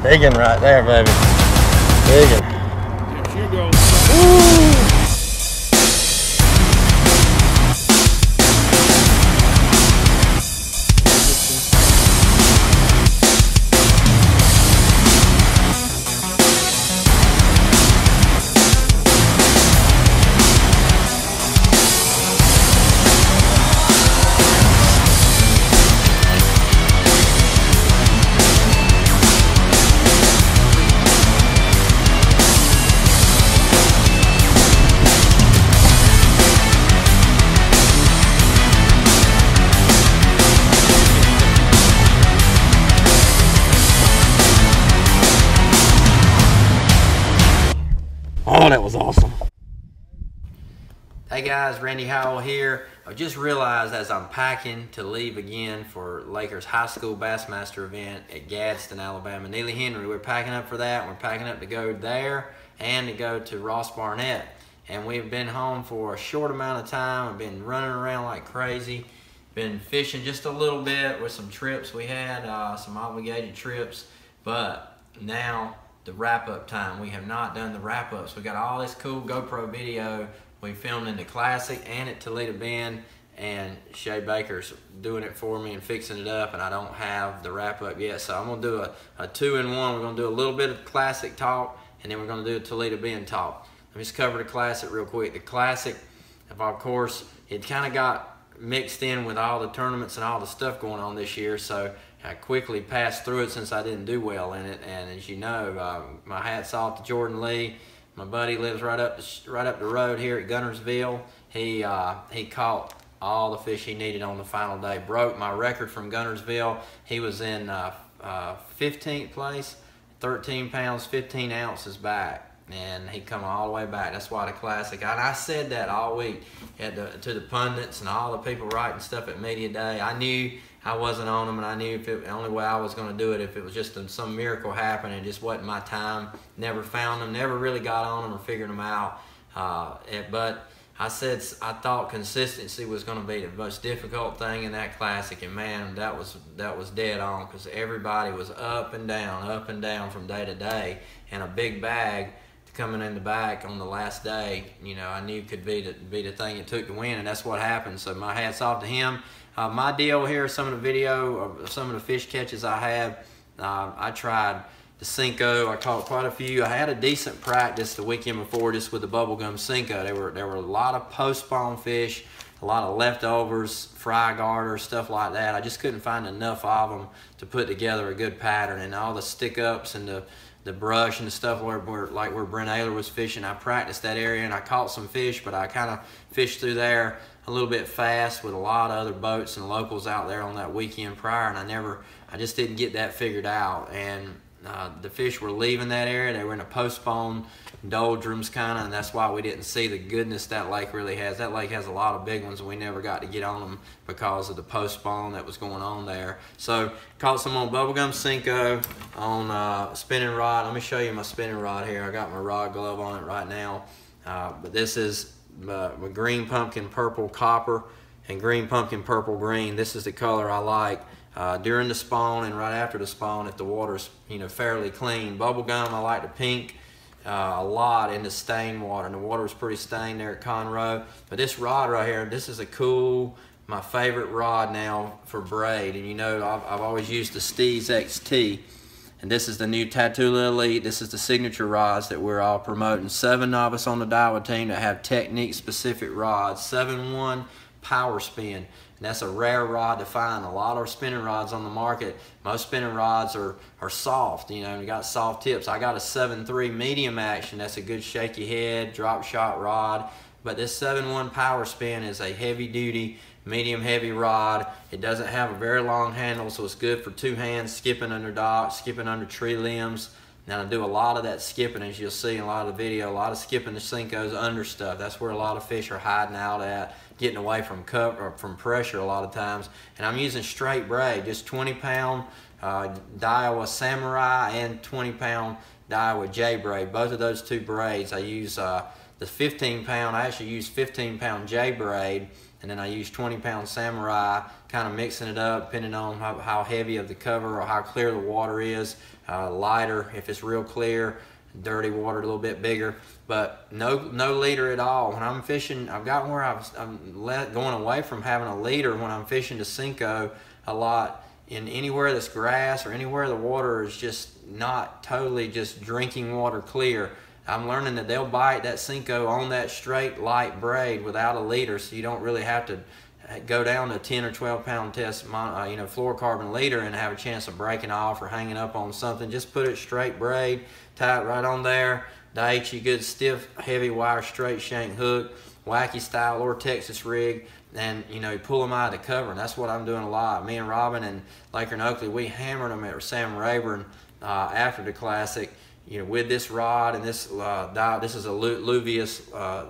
Biggin right there, baby. Biggin. Here she goes. Woo! Oh, that was awesome. Hey guys, Randy Howell here. I just realized as I'm packing to leave again for Lakers High School Bassmaster event at Gadsden, Alabama. Neely Henry, we're packing up for that. We're packing up to go there and to go to Ross Barnett. And we've been home for a short amount of time. I've been running around like crazy. Been fishing just a little bit with some trips we had, some obligated trips. But now the wrap-up time. We have not done the wrap-ups. We got all this cool GoPro video we filmed in the Classic and at Toledo Bend, and Shay Baker's doing it for me and fixing it up, and I don't have the wrap-up yet. So I'm gonna do a two-in-one. We're gonna do a little bit of Classic talk, and then we're gonna do a Toledo Bend talk. Let me just cover the Classic real quick. The Classic, of course, it kind of got mixed in with all the tournaments and all the stuff going on this year, so I quickly passed through it since I didn't do well in it. And as you know, my hat's off to Jordan Lee. My buddy lives right up the road here at Guntersville. He caught all the fish he needed on the final day. Broke my record from Guntersville. He was in 15th place, 13 pounds, 15 ounces back. And he come all the way back. That's why the Classic. And I said that all week to the pundits and all the people writing stuff at Media Day. I knew I wasn't on them, and I knew the only way I was going to do it if it was just some miracle happened. It just wasn't my time. Never found them. Never really got on them or figured them out. But I thought consistency was going to be the most difficult thing in that Classic, and man, that was dead on, because everybody was up and down from day to day, and a big bag coming in the back on the last day, you know, I knew could be the thing it took to win, and that's what happened. So my hat's off to him. My deal here, some of the video of some of the fish catches I had. I tried the Cinco. I caught quite a few. I had a decent practice the weekend before just with the bubblegum Cinco. There were a lot of post-spawn fish, a lot of leftovers, fry garters, stuff like that. I just couldn't find enough of them to put together a good pattern, and all the stick-ups and the brush and the stuff where Brent Ayler was fishing. I practiced that area and I caught some fish, but I kind of fished through there a little bit fast with a lot of other boats and locals out there on that weekend prior, and I just didn't get that figured out. And the fish were leaving that area. They were in a postponed doldrums kind of, and that's why we didn't see the goodness that lake really has. That lake has a lot of big ones, and we never got to get on them because of the postpone that was going on there. So caught some on bubblegum Cinco on spinning rod. Let me show you my spinning rod here. I got my rod glove on it right now, but this is my green pumpkin purple copper and green pumpkin purple green. This is the color I like during the spawn and right after the spawn if the water's fairly clean. Bubblegum, I like the pink a lot in the stained water, and the water was pretty stained there at Conroe. But this rod right here, this is my favorite rod now for braid. And you know, I've always used the Steez XT, and this is the new Tatula Elite. This is the signature rods that we're all promoting. 7 of us on the Daiwa team that have technique specific rods. 7-1 power spin. And that's a rare rod to find. A lot of spinning rods on the market, most spinning rods are soft, you got soft tips. I got a 7-3 medium action. That's a good shaky head, drop shot rod. But this 7-1 power spin is a heavy duty, medium heavy rod. It doesn't have a very long handle, so it's good for 2 hands, skipping under docks, skipping under tree limbs. Now I do a lot of that skipping, as you'll see in a lot of the video, a lot of skipping the Cincos under stuff. That's where a lot of fish are hiding out at, getting away from from pressure a lot of times. And I'm using straight braid, just 20-pound Daiwa Samurai and 20-pound Daiwa J braid. Both of those 2 braids, I use the 15-pound, I actually use 15-pound J braid, and then I use 20-pound Samurai, kind of mixing it up depending on how heavy of the cover or how clear the water is. Lighter if it's real clear, dirty water a little bit bigger, but no leader at all. When I'm fishing, I've gotten where I'm going away from having a leader when I'm fishing to Cinco a lot. In anywhere that's grass or anywhere the water is just not totally just drinking water clear, I'm learning that they'll bite that Cinco on that straight light braid without a leader, so you don't really have to go down to 10 or 12 pound test fluorocarbon leader and have a chance of breaking off or hanging up on something. Just put it straight braid, tie it right on there. The HE good stiff heavy wire straight shank hook, wacky style or Texas rig, and you pull them out of the cover, and that's what I'm doing a lot. Me and Robin and Laker and Oakley, we hammered them at Sam Rayburn after the Classic, with this rod and this Daiwa. This is a Luvius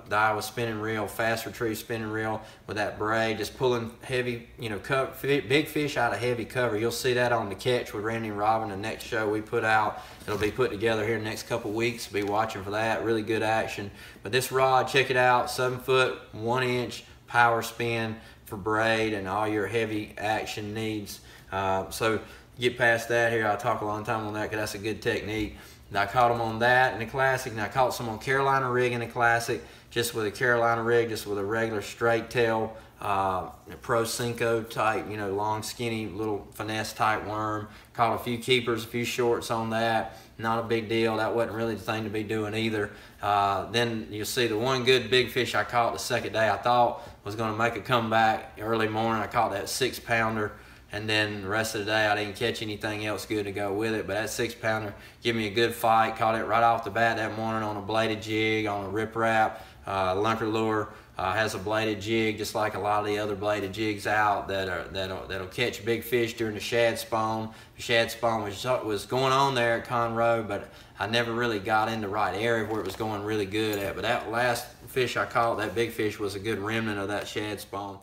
Daiwa spinning reel, fast retrieve spinning reel with that braid, just pulling heavy, big fish out of heavy cover. You'll see that on The Catch with Randy and Robin, the next show we put out. It'll be put together here in the next couple weeks. Be watching for that. Really good action. But this rod, check it out, 7 foot, 1 inch power spin for braid and all your heavy action needs. So get past that here. I'll talk a long time on that because that's a good technique. And I caught them on that in the Classic, and I caught some on Carolina rig in the Classic, just with a Carolina rig, just with a regular straight tail, Pro Cinco type, long, skinny, little finesse type worm. Caught a few keepers, a few shorts on that. Not a big deal. That wasn't really the thing to be doing either. Then you'll see the one good big fish I caught the second day I thought was going to make a comeback early morning. I caught that 6-pounder. And then the rest of the day, I didn't catch anything else good to go with it. But that 6-pounder gave me a good fight. Caught it right off the bat that morning on a bladed jig, on a riprap. Lunker lure has a bladed jig, just like a lot of the other bladed jigs out that'll catch big fish during the shad spawn. The shad spawn was going on there at Conroe, but I never really got in the right area where it was going really good at. But that last fish I caught, that big fish, was a good remnant of that shad spawn.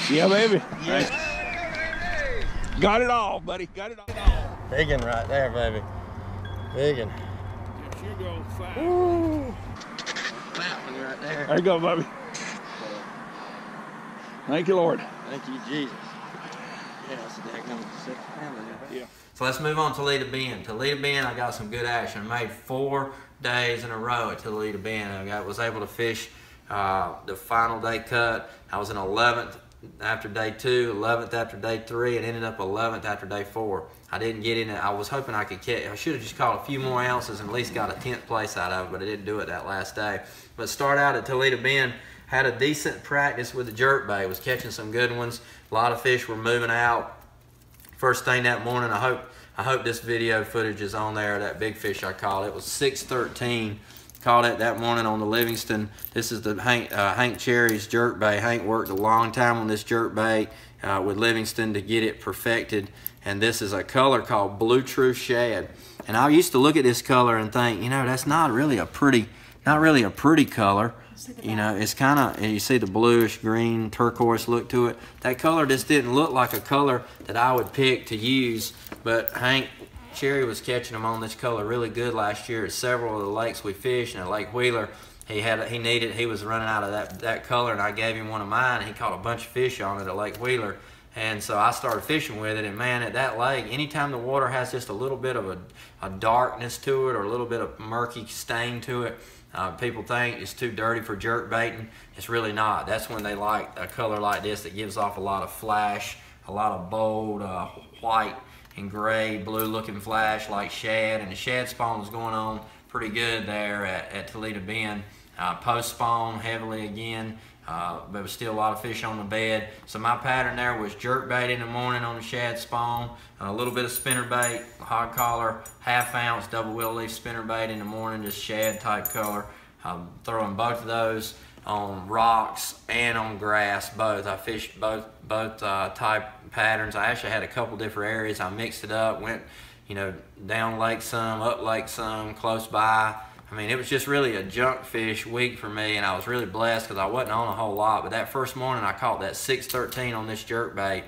Yeah, baby. Yeah. Right. Got it all, buddy. Got it all. Big one right there, baby. Big one. Yes, you go. Fine. Woo. That one right there. There you go, baby. Thank you, Lord. Thank you, Jesus. Yeah, that's a daggone 6-pounder. Yeah. So let's move on to Toledo Bend. Toledo Bend, I got some good action. I made 4 days in a row at Toledo Bend. I was able to fish the final day cut. I was in 11th after day 2, 11th after day 3, and ended up 11th after day 4. I didn't get in it. I was hoping I could catch. I should have just caught a few more ounces and at least got a 10th place out of it, but I didn't do it that last day. But start out at Toledo Bend, had a decent practice with the jerkbait. Was catching some good ones. A lot of fish were moving out. First thing that morning, I hope this video footage is on there. That big fish I caught. It was 613. Caught it that morning on the Livingston. This is the Hank Cherry's jerkbait. Hank worked a long time on this jerkbait with Livingston to get it perfected. And this is a color called Blue True Shad. And I used to look at this color and think, that's not really a pretty color. It's kind of, you see the bluish green turquoise look to it. That color just didn't look like a color that I would pick to use. But Hank Cherry was catching them on this color really good last year at several of the lakes we fished. And at Lake Wheeler, he was running out of that color, and I gave him one of mine. He caught a bunch of fish on it at Lake Wheeler. And so I started fishing with it, and man, at that lake, anytime the water has just a little bit of a darkness to it or a little bit of murky stain to it, people think it's too dirty for jerk baiting. It's really not. That's when they like a color like this that gives off a lot of flash, a lot of bold white and gray, blue looking flash like shad. And the shad spawn was going on pretty good there at Toledo Bend. Post spawn heavily again. There was still a lot of fish on the bed. So my pattern there was jerk bait in the morning on the shad spawn, a little bit of spinner bait, hog collar, 1/2 ounce double wheel leaf spinner bait in the morning, just shad type color. I'm throwing both of those on rocks and on grass, both. I fished both type patterns. I actually had a couple different areas. I mixed it up, went, you know, down lake some, up lake some, close by. I mean, it was just really a junk fish week for me, and I was really blessed because I wasn't on a whole lot. But that first morning, I caught that 613 on this jerk bait.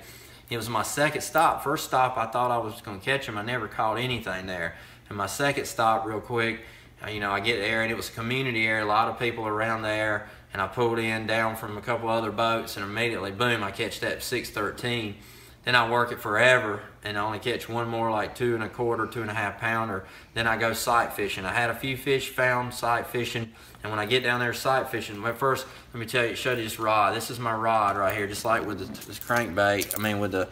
It was my second stop. First stop, I thought I was going to catch him. I never caught anything there. And my second stop, real quick, you know, I get there, and it was a community area, a lot of people around there, and I pulled in down from a couple other boats, and immediately, boom, I catch that 613. Then I work it forever and I only catch one more, like 2 1/4, 2 1/2 pounder. Then I go sight fishing. I had a few fish found sight fishing, and when I get down there sight fishing, but first, let me tell you, show you this rod. This is my rod right here, just like with this crankbait, I mean with the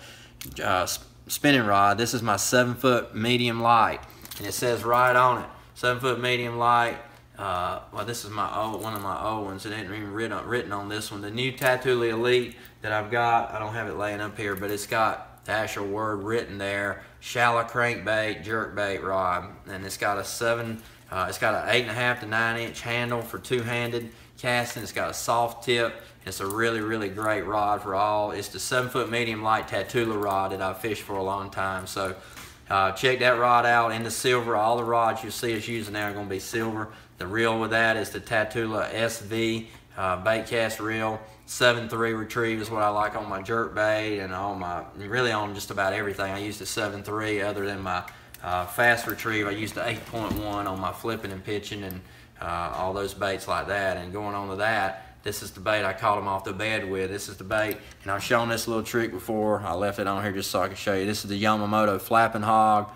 spinning rod. This is my 7-foot medium light, and it says right on it, 7-foot medium light. Well, this is one of my old ones. It ain't even written on this one. The new Toledo Elite that I've got, I don't have it laying up here, but it's got the actual word written there. Shallow crankbait, jerkbait rod, and it's got a it's got an 8.5 to 9 inch handle for two-handed casting. It's got a soft tip. It's a really, really great rod for all. It's the 7-foot medium light Toledo rod that I've fished for a long time. So check that rod out in the silver. All the rods you see us using now are going to be silver. The reel with that is the Toledo SV bait cast reel. 7.3 retrieve is what I like on my jerk bait and really on just about everything. I use the 7.3 other than my fast retrieve. I use the 8.1 on my flipping and pitching and all those baits like that. And going on to that, this is the bait I caught them off the bed with. This is the bait, and I've shown this little trick before. I left it on here just so I can show you. This is the Yamamoto flapping hog.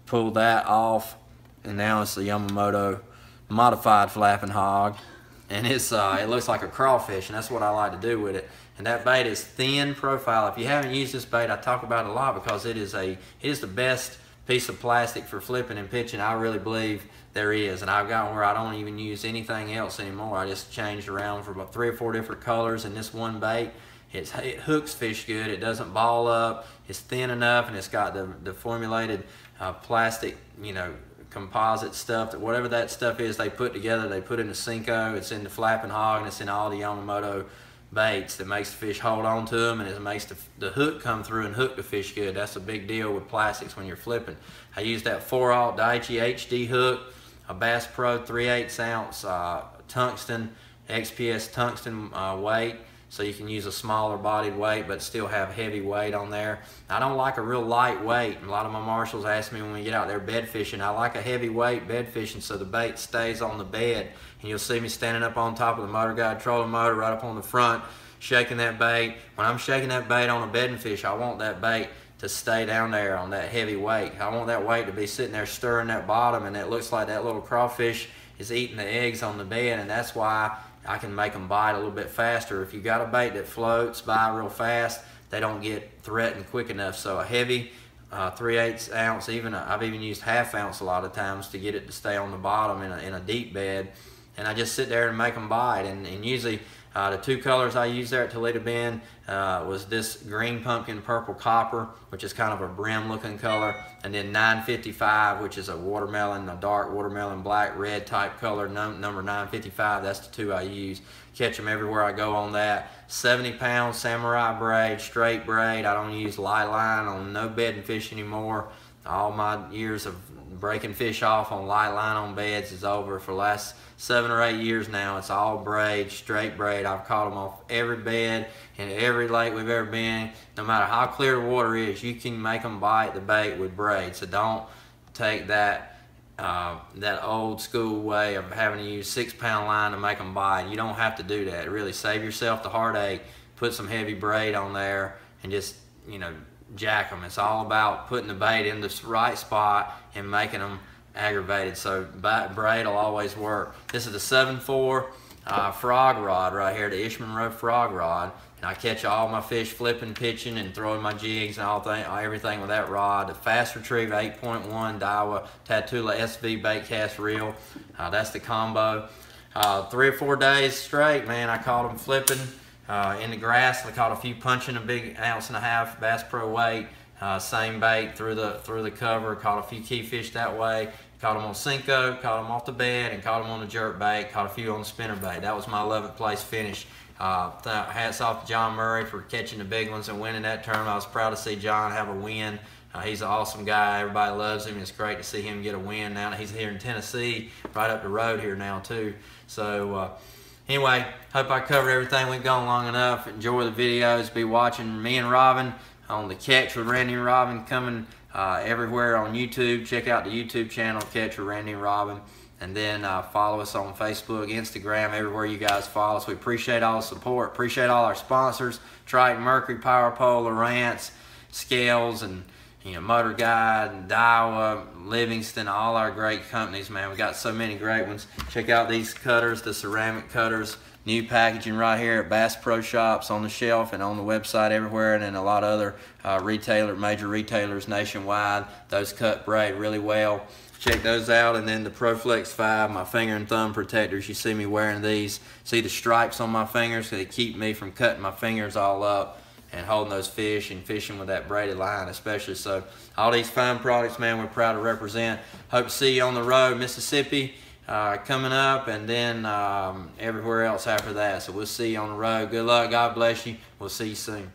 Pulled that off, and now it's the Yamamoto modified flapping hog. And it's it looks like a crawfish, and that's what I like to do with it. And that bait is thin profile. If you haven't used this bait, I talk about it a lot because it is the best piece of plastic for flipping and pitching I really believe there is. And I've got where I don't even use anything else anymore. I just changed around for about 3 or 4 different colors in this one bait. It hooks fish good. It doesn't ball up. It's thin enough, and it's got the formulated plastic, you know, composite stuff, that whatever that stuff is they put together, they put in the Cinco. It's in the flapping hog, and it's in all the Yamamoto baits that makes the fish hold on to them, and it makes the hook come through and hook the fish good. That's a big deal with plastics when you're flipping. I use that 4/0 Daiichi HD hook, a Bass Pro 3/8 ounce tungsten, XPS tungsten weight, so you can use a smaller bodied weight but still have heavy weight on there. I don't like a real light weight. A lot of my marshals ask me when we get out there bed fishing, I like a heavy weight bed fishing so the bait stays on the bed. And you'll see me standing up on top of the motor guide trolling motor right up on the front, shaking that bait. When I'm shaking that bait on a bedding fish, I want that bait to stay down there on that heavy weight. I want that weight to be sitting there stirring that bottom, and it looks like that little crawfish is eating the eggs on the bed, and that's why I can make them bite a little bit faster. If you got a bait that floats by real fast, they don't get threatened quick enough. So a heavy 3/8 ounce, I've even used 1/2 ounce a lot of times to get it to stay on the bottom in a deep bed. And I just sit there and make them bite. And usually the 2 colors I used there at Toledo Bend was this green pumpkin purple copper, which is kind of a brim looking color, and then 955, which is a watermelon, a dark watermelon black red type color, number 955. That's the 2 I use. Catch them everywhere I go on that. 70-pound samurai braid, straight braid. I don't use light line on no bedding fish anymore. All my years of breaking fish off on light line on beds is over. For the last 7 or 8 years now, it's all braid, straight braid. I've caught them off every bed and every lake we've ever been. No matter how clear the water is, you can make them bite the bait with braid. So don't take that old school way of having to use 6-pound line to make them bite. You don't have to do that. Really save yourself the heartache. Put some heavy braid on there and just, you know, jack them. It's all about putting the bait in the right spot and making them aggravated. So braid will always work. This is the 7.4 frog rod right here, the Ishman Road frog rod. And I catch all my fish flipping, pitching, and throwing my jigs and everything with that rod. The fast retrieve 8.1 Daiwa Toledo SV bait cast reel. That's the combo. 3 or 4 days straight, man, I caught them flipping in the grass. I caught a few punching a big 1.5 ounce Bass Pro weight. Same bait through the cover. Caught a few key fish that way. Caught them on Cinco, caught them off the bed, and caught them on the jerk bait. Caught a few on the spinner bait. That was my 11th place finish. Hats off to John Murray for catching the big ones and winning that tournament. I was proud to see John have a win. He's an awesome guy. Everybody loves him. It's great to see him get a win now that he's here in Tennessee, right up the road here now too. So anyway, hope I covered everything. We've gone long enough. Enjoy the videos. Be watching me and Robin on the Catch with Randy and Robin coming everywhere on YouTube. Check out the YouTube channel, Catch with Randy and Robin. And then follow us on Facebook, Instagram, everywhere you guys follow us. We appreciate all the support. Appreciate all our sponsors, Triton, Mercury, Power Pole, Lowrance, Scales, and Motor Guide, and Daiwa, Livingston, all our great companies, man. We got so many great ones. Check out these cutters, the ceramic cutters. New packaging right here at Bass Pro Shops on the shelf and on the website everywhere, and then a lot of other major retailers nationwide. Those cut braid really well. Check those out. And then the ProFlex 5, my finger and thumb protectors. You see me wearing these. See the stripes on my fingers? They keep me from cutting my fingers all up and holding those fish and fishing with that braided line especially. So all these fine products, man, we're proud to represent. Hope to see you on the road, Mississippi coming up, and then everywhere else after that. So we'll see you on the road. Good luck. God bless you. We'll see you soon.